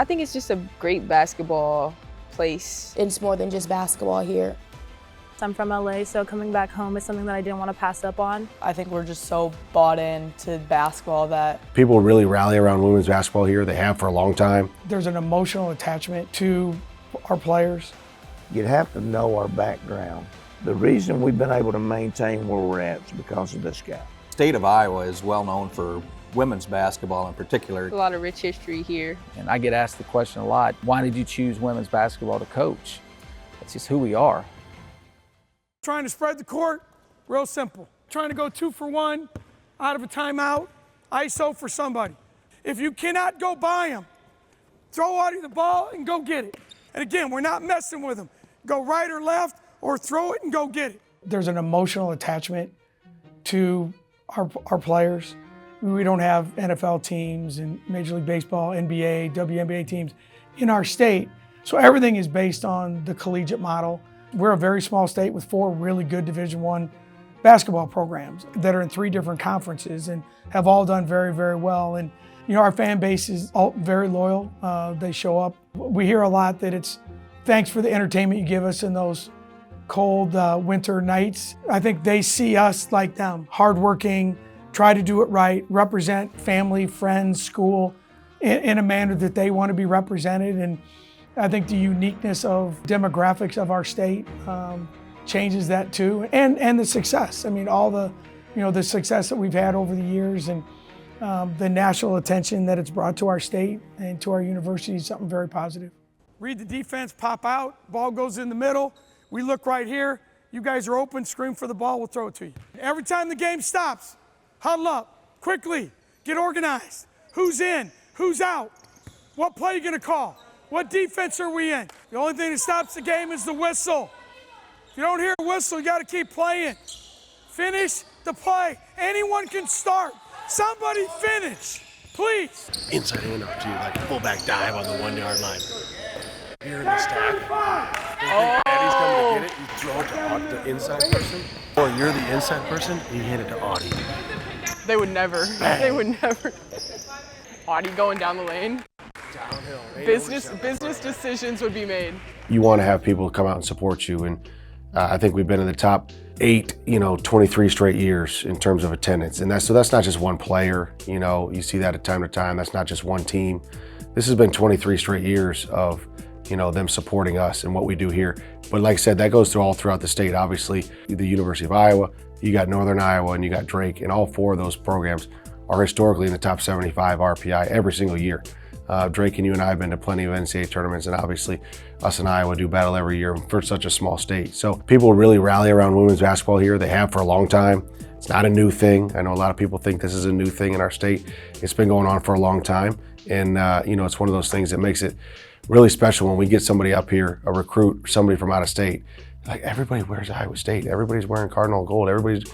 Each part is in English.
I think it's just a great basketball place. It's more than just basketball here. I'm from LA, so coming back home is something that I didn't want to pass up on. I think we're just so bought into basketball that people really rally around women's basketball here. They have for a long time. There's an emotional attachment to our players. You'd have to know our background. The reason we've been able to maintain where we're at is because of this guy. The state of Iowa is well known for women's basketball in particular. A lot of rich history here. And I get asked the question a lot, why did you choose women's basketball to coach? That's just who we are. Trying to spread the court, real simple. Trying to go 2 for 1 out of a timeout, ISO for somebody. If you cannot go by them, throw Audi the ball and go get it. And again, we're not messing with them. Go right or left or throw it and go get it. There's an emotional attachment to our players. We don't have NFL teams and Major League Baseball, NBA, WNBA teams in our state. So everything is based on the collegiate model. We're a very small state with 4 really good Division I basketball programs that are in 3 different conferences and have all done very, very well. And you know, our fan base is all very loyal. They show up. We hear a lot that it's thanks for the entertainment you give us in those cold winter nights. I think they see us like them, hardworking, try to do it right, represent family, friends, school in a manner that they want to be represented. And I think the uniqueness of demographics of our state changes that too, and the success. I mean, all the success that we've had over the years and the national attention that it's brought to our state and to our university is something very positive. Read the defense, pop out, ball goes in the middle. We look right here. You guys are open, scream for the ball, we'll throw it to you. Every time the game stops, huddle up, quickly, get organized. Who's in? Who's out? What play are you gonna call? What defense are we in? The only thing that stops the game is the whistle. If you don't hear a whistle, you gotta keep playing. Finish the play. Anyone can start. Somebody finish, please. Inside handoff to you, like fullback dive on the 1 yard line. You're in the stack. Eddie's coming to get it, you throw it to the inside person, or you're the inside person, and you hand it to Audi. they would never. Bang. They would never. Audi going down the lane. Downhill. Business decisions would be made. You want to have people come out and support you, and I think we've been in the top 8, 23 straight years in terms of attendance, and that's not just one player. You see that at time to time. That's not just one team. This has been 23 straight years of them supporting us and what we do here. But like I said, that goes through all throughout the state. Obviously, the University of Iowa, you got Northern Iowa, and you got Drake, and all 4 of those programs are historically in the top 75 RPI every single year. Drake and you and I have been to plenty of NCAA tournaments, and obviously us in Iowa do battle every year for such a small state. So people really rally around women's basketball here. They have for a long time. It's not a new thing. I know a lot of people think this is a new thing in our state. It's been going on for a long time, and it's one of those things that makes it really special when we get somebody up here, a recruit, somebody from out of state. Like, everybody wears Iowa State. Everybody's wearing Cardinal gold. And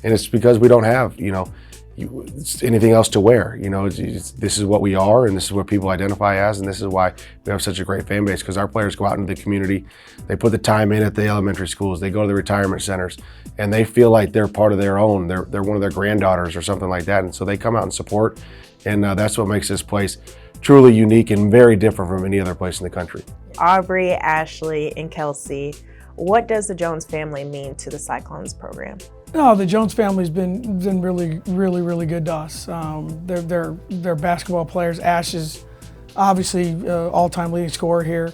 it's because we don't have anything else to wear. This is what we are, and this is what people identify as, and this is why we have such a great fan base, because our players go out into the community, they put the time in at the elementary schools, they go to the retirement centers, and they feel like they're part of their own. They're one of their granddaughters or something like that, and so they come out and support, and that's what makes this place truly unique and very different from any other place in the country. Aubrey, Ashley, and Kelsey, what does the Joens family mean to the Cyclones program? No, the Joens family's been really, really, really good to us. They're basketball players. Ash is obviously all-time leading scorer here.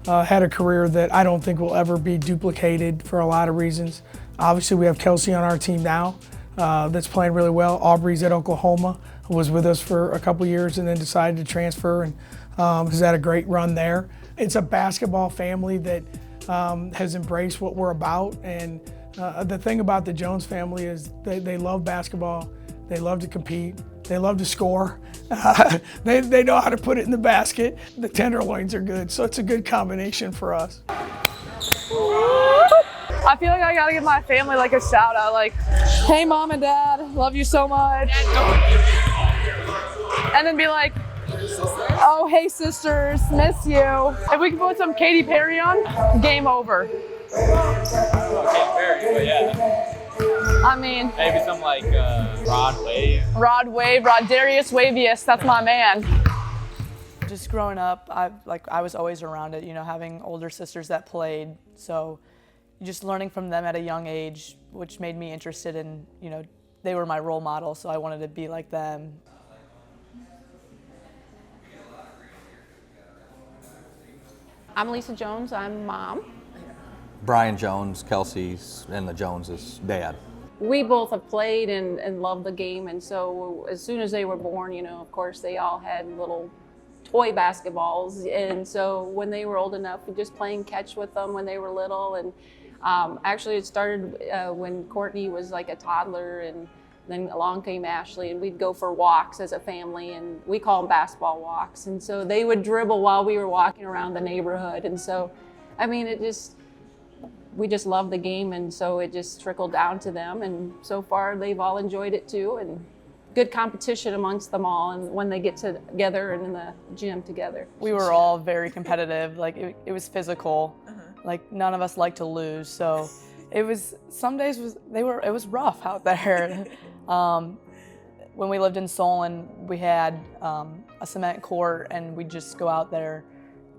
Had a career that I don't think will ever be duplicated for a lot of reasons. Obviously, we have Kelsey on our team now that's playing really well. Aubrey's at Oklahoma, was with us for a couple years and then decided to transfer and has had a great run there. It's a basketball family that has embraced what we're about, and the thing about the Joens family is they love basketball, they love to compete, they love to score, they know how to put it in the basket. The tenderloins are good, so it's a good combination for us. I feel like I gotta give my family like a shout out, like, hey mom and dad, love you so much. And then be like, oh hey sisters, miss you. If we can put some Katy Perry on, game over. I mean, maybe some like Rod Wave. Rodarius Wavius, that's my man. Just growing up, I was always around it, having older sisters that played. So just learning from them at a young age, which made me interested in, they were my role model, so I wanted to be like them. I'm Lisa Jones, I'm mom. Brian Jones, Kelsey's, and the Joneses' dad. We both have played and loved the game, and so as soon as they were born, of course they all had little toy basketballs, and so when they were old enough, we just playing catch with them when they were little. And actually it started when Courtney was like a toddler, and then along came Ashley, and we'd go for walks as a family, and we call them basketball walks. And so they would dribble while we were walking around the neighborhood. And so, we just loved the game, and so it just trickled down to them. And so far, they've all enjoyed it too. And good competition amongst them all, and when they get together and in the gym together. We were all very competitive. Like it was physical. Like none of us liked to lose. So it was, some days it was rough out there. When we lived in Solon, we had a cement court, and we'd just go out there,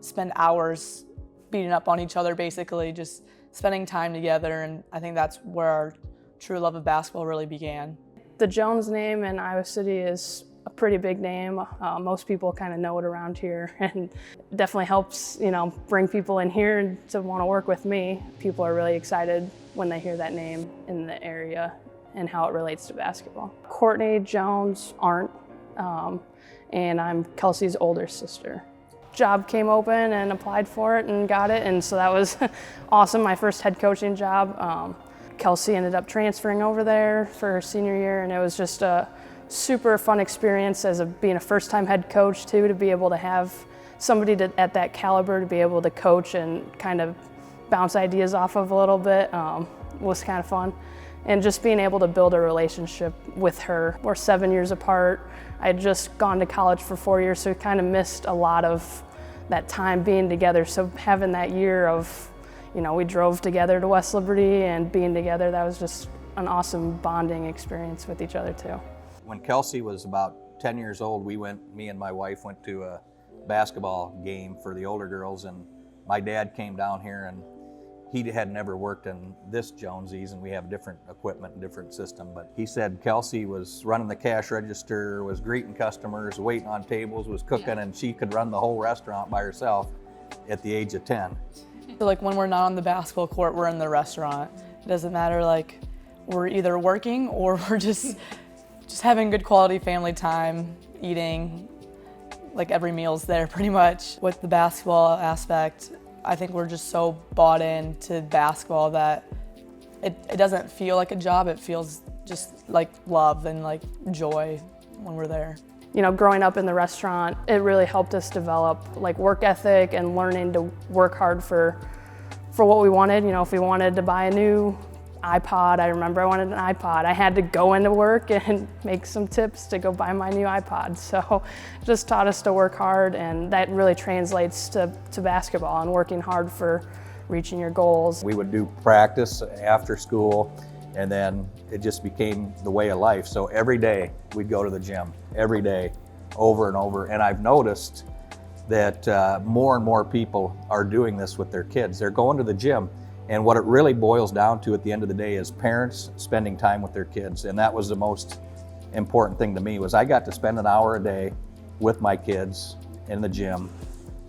spend hours beating up on each other, basically, just spending time together. And I think that's where our true love of basketball really began. The Jones name in Iowa City is a pretty big name. Most people kind of know it around here, and it definitely helps, bring people in here to want to work with me. People are really excited when they hear that name in the area and how it relates to basketball. Courtney, Jones, aren't, and I'm Kelsey's older sister. Job came open and applied for it and got it, and so that was awesome, my first head coaching job. Kelsey ended up transferring over there for her senior year, and it was just a super fun experience as being a first-time head coach too, to be able to have somebody at that caliber to be able to coach and kind of bounce ideas off of a little bit was kind of fun. And just being able to build a relationship with her. We're 7 years apart. I had just gone to college for 4 years, so we kind of missed a lot of that time being together. So having that year of, we drove together to West Liberty and being together, that was just an awesome bonding experience with each other too. When Kelsey was about 10 years old, me and my wife went to a basketball game for the older girls, and my dad came down here, and he had never worked in this Jonesies, and we have different equipment and different system, but he said Kelsey was running the cash register, was greeting customers, waiting on tables, was cooking, and she could run the whole restaurant by herself at the age of 10. So like when we're not on the basketball court, we're in the restaurant. It doesn't matter, like we're either working or we're just having good quality family time, eating, like every meal's there pretty much. With the basketball aspect, I think we're just so bought into basketball that it doesn't feel like a job, it feels just like love and like joy when we're there. Growing up in the restaurant, it really helped us develop like work ethic and learning to work hard for what we wanted. If we wanted to buy a new iPod, I remember I wanted an iPod. I had to go into work and make some tips to go buy my new iPod. So it just taught us to work hard, and that really translates to basketball and working hard for reaching your goals. We would do practice after school, and then it just became the way of life. So every day we'd go to the gym, every day, over and over. And I've noticed that more and more people are doing this with their kids. They're going to the gym. And what it really boils down to at the end of the day is parents spending time with their kids. And that was the most important thing to me, was I got to spend an hour a day with my kids in the gym,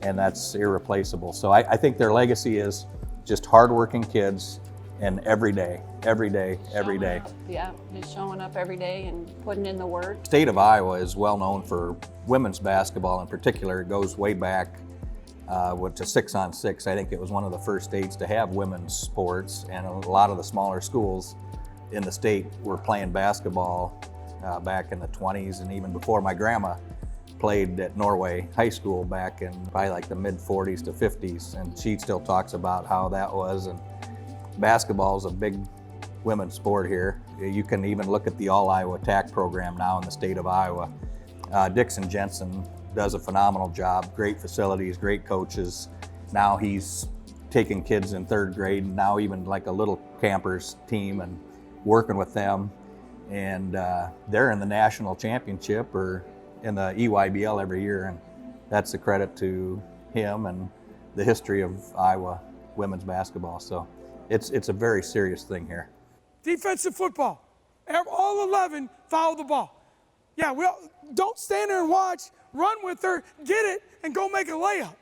and that's irreplaceable. So I think their legacy is just hardworking kids, and every day. Yeah, just showing up every day and putting in the work. The state of Iowa is well known for women's basketball in particular. It goes way back to 6-on-6. I think it was one of the first states to have women's sports, and a lot of the smaller schools in the state were playing basketball back in the 20s, and even before. My grandma played at Norway High School back in probably like the mid 40s to 50s, and she still talks about how that was. And basketball is a big women's sport here. You can even look at the All Iowa TAC program now in the state of Iowa. Dixon Jensen does a phenomenal job, great facilities, great coaches. Now he's taking kids in 3rd grade, and now even like a little campers team, and working with them. And they're in the national championship or in the EYBL every year. And that's a credit to him and the history of Iowa women's basketball. So it's a very serious thing here. Defensive football. All 11 follow the ball. Yeah, don't stand there and watch. Run with her, get it, and go make a layup.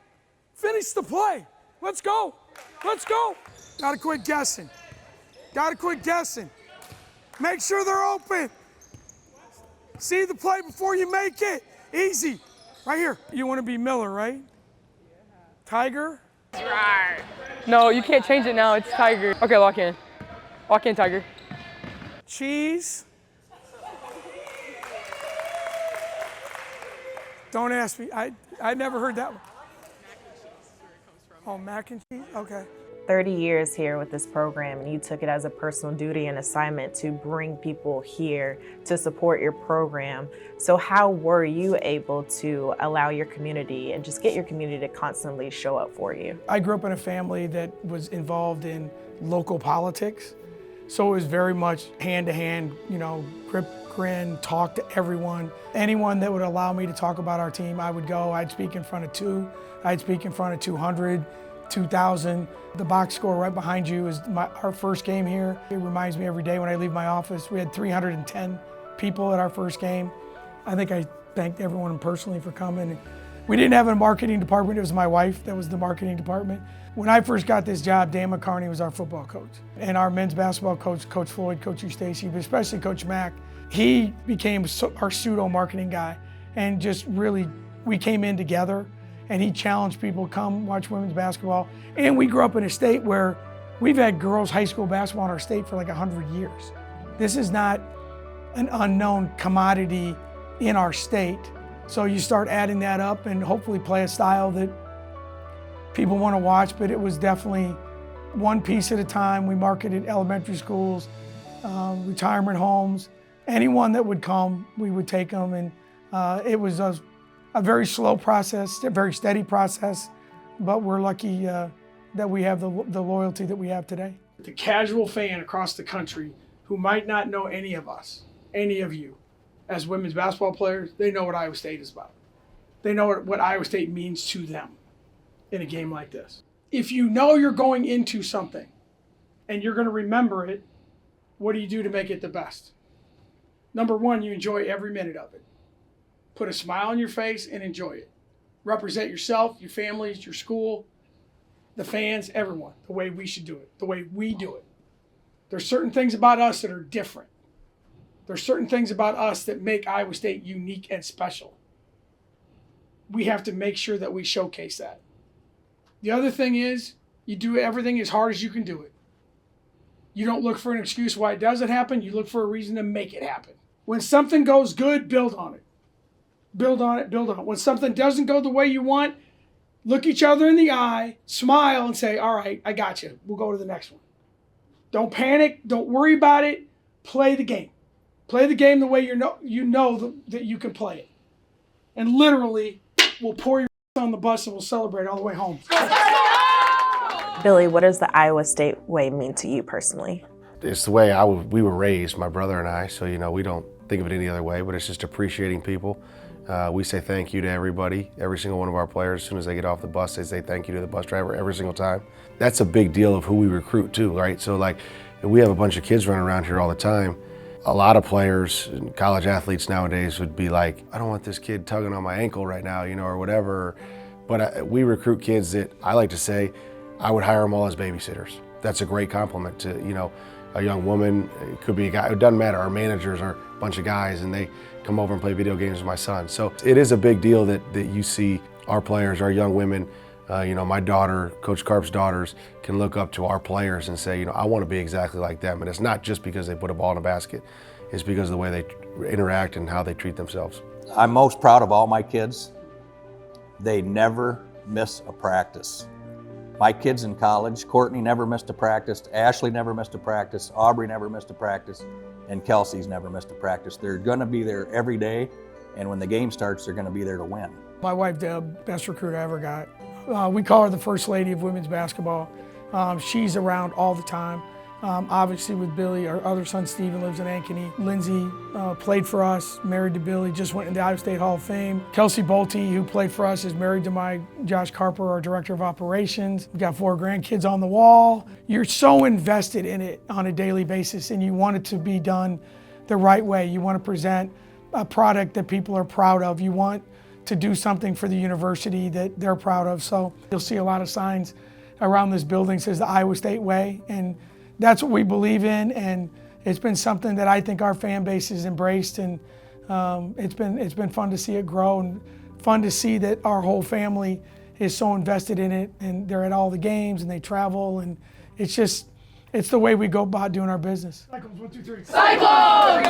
Finish the play. Let's go. Let's go. Gotta quit guessing. Gotta quit guessing. Make sure they're open. See the play before you make it. Easy. Right here. You want to be Miller, right? Tiger? No, you can't change it now. It's Tiger. Okay, lock in. Lock in, Tiger. Cheese. Don't ask me. I never heard that one. Oh, mac and cheese? Okay. 30 years here with this program, and you took it as a personal duty and assignment to bring people here to support your program. So how were you able to allow your community and just get your community to constantly show up for you? I grew up in a family that was involved in local politics. So it was very much hand to hand, grip, grin, talk to everyone. Anyone that would allow me to talk about our team, I would go. I'd speak in front of 2, I'd speak in front of 200, 2,000. The box score right behind you is our first game here. It reminds me every day when I leave my office. We had 310 people at our first game. I think I thanked everyone personally for coming. We didn't have a marketing department. It was my wife that was the marketing department. When I first got this job, Dan McCarney was our football coach. And our men's basketball coach, Coach Floyd, Coach Stacy, but especially Coach Mack, he became our pseudo marketing guy. And just really, we came in together. And he challenged people, come watch women's basketball. And we grew up in a state where we've had girls high school basketball in our state for like 100 years. This is not an unknown commodity in our state. So you start adding that up and hopefully play a style that people want to watch, but it was definitely one piece at a time. We marketed elementary schools, retirement homes. Anyone that would come, we would take them. And it was a very slow process, a very steady process, but we're lucky that we have the loyalty that we have today. The casual fan across the country who might not know any of us, any of you, as women's basketball players, they know what Iowa State is about. They know what Iowa State means to them in a game like this. If you know you're going into something and you're going to remember it, what do you do to make it the best? Number one, you enjoy every minute of it. Put a smile on your face and enjoy it. Represent yourself, your families, your school, the fans, everyone, the way we should do it, the way we do it. There's certain things about us that are different. There's certain things about us that make Iowa State unique and special. We have to make sure that we showcase that. The other thing is, you do everything as hard as you can do it. You don't look for an excuse why it doesn't happen, you look for a reason to make it happen. When something goes good, build on it. Build on it, build on it. When something doesn't go the way you want, look each other in the eye, smile, and say, all right, I got you. We'll go to the next one. Don't panic. Don't worry about it. Play the game. Play the game the way you know that you can play it. And literally, we'll pour your on the bus and we'll celebrate all the way home. Billy, what does the Iowa State way mean to you personally? It's the way we were raised, my brother and I, so we don't think of it any other way, but it's just appreciating people. We say thank you to everybody, every single one of our players. As soon as they get off the bus, they say thank you to the bus driver every single time. That's a big deal of who we recruit too, right? So we have a bunch of kids running around here all the time. A lot of players and college athletes nowadays would be like, I don't want this kid tugging on my ankle right now, or whatever. But we recruit kids that I like to say, I would hire them all as babysitters. That's a great compliment to, a young woman. It could be a guy, it doesn't matter. Our managers are a bunch of guys and they come over and play video games with my son. So it is a big deal that you see our players, our young women, my daughter, Coach Karp's daughters can look up to our players and say, I want to be exactly like them. And it's not just because they put a ball in a basket, it's because of the way they interact and how they treat themselves. I'm most proud of all my kids. They never miss a practice. My kids in college, Courtney never missed a practice, Ashley never missed a practice, Aubrey never missed a practice, and Kelsey's never missed a practice. They're gonna be there every day, and when the game starts, they're gonna be there to win. My wife, Deb, best recruit I ever got. We call her the first lady of women's basketball. She's around all the time. Obviously with Billy, our other son Steven lives in Ankeny. Lindsay played for us, married to Billy, just went into the Iowa State Hall of Fame. Kelsey Bolte, who played for us, is married to my Josh Carper, our director of operations. We've got 4 grandkids on the wall. You're so invested in it on a daily basis, and you want it to be done the right way. You want to present a product that people are proud of. You want to do something for the university that they're proud of. So you'll see a lot of signs around this building that says the Iowa State way, and that's what we believe in, and it's been something that I think our fan base has embraced, and it's been fun to see it grow and fun to see that our whole family is so invested in it, and they're at all the games and they travel, and it's the way we go about doing our business. Cycles, 1, 2, 3. Cycles!